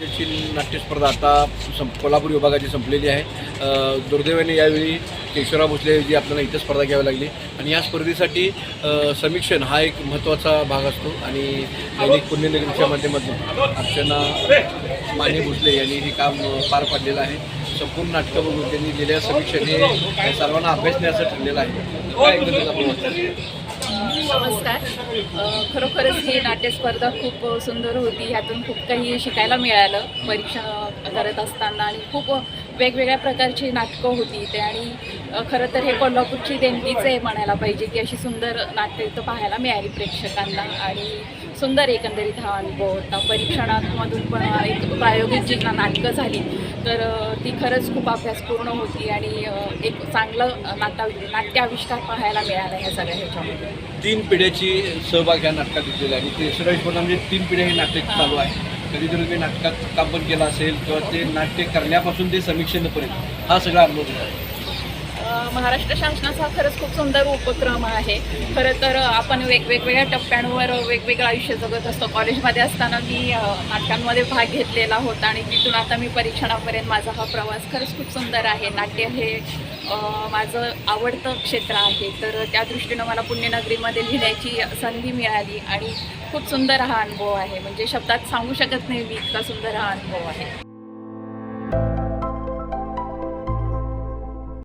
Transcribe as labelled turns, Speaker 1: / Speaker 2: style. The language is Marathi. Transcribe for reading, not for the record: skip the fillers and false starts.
Speaker 1: त्याची नाट्यस्पर्धा आता कोल्हापूर विभागाची संपलेली आहे. दुर्दैवाने यावेळी केशवराव भोसले जी आपल्याला इथं स्पर्धा घ्यावी लागली आणि या स्पर्धेसाठी समीक्षण हा एक महत्त्वाचा भाग असतो आणि दैनिक पुण्यनगरीच्या माध्यमातून अर्चना माने भोसले यांनी हे काम पार पाडलेलं आहे. संपूर्ण नाटकं बघून त्यांनी दिलेल्या समीक्षण हे सर्वांना अभ्यासण्याचं ठरलेलं आहे. काय एकदा
Speaker 2: नमस्कार. खरोखरच ही नाट्यस्पर्धा खूप सुंदर होती. ह्यातून खूप काही शिकायला मिळालं परीक्षा करत असताना आणि खूप वेगवेगळ्या प्रकारची नाटकं होती इथे आणि खरं तर हे कोल्हापूरची देणगीच आहे म्हणायला पाहिजे की अशी सुंदर नाट्य इथं पाहायला मिळाली प्रेक्षकांना आणि सुंदर एकंदरीत हा अनुभव होता. परीक्षणामधून पण एक प्रायोगिक जी नाटकं झाली तर ती खरंच खूप अभ्यासपूर्ण होती आणि एक चांगलं नाट्याविष्कार पाहायला मिळाला ह्या सगळ्या ह्याच्यामध्ये.
Speaker 1: 3 पिढ्याची सहभाग ह्या नाटकात घेतलेला आहे आणि ते सर्व म्हणजे 3 पिढ्या हे नाटक चालू आहे. कधीतरी ते नाटकात काम पण केलं असेल किंवा ते नाट्य करण्यापासून ते समीक्षेपर्यंत हा सगळा अनुभव आहे.
Speaker 2: महाराष्ट्र शासनाचा खरंच खूप सुंदर उपक्रम आहे. खरं तर आपण वेगवेगळ्या टप्प्यांवर वेगवेगळं आयुष्य जगत असतो. कॉलेजमध्ये असताना मी नाटकांमध्ये भाग घेतलेला होता आणि तिथून आता मी परीक्षणापर्यंत माझा हा प्रवास खरंच खूप सुंदर आहे. नाट्य हे माझं आवडतं क्षेत्र आहे तर त्या दृष्टीनं मला पुण्यनगरीमध्ये लिहिण्याची संधी मिळाली आणि खूप सुंदर हा अनुभव आहे. म्हणजे शब्दात सांगू शकत नाही मी इतका सुंदर हा अनुभव आहे.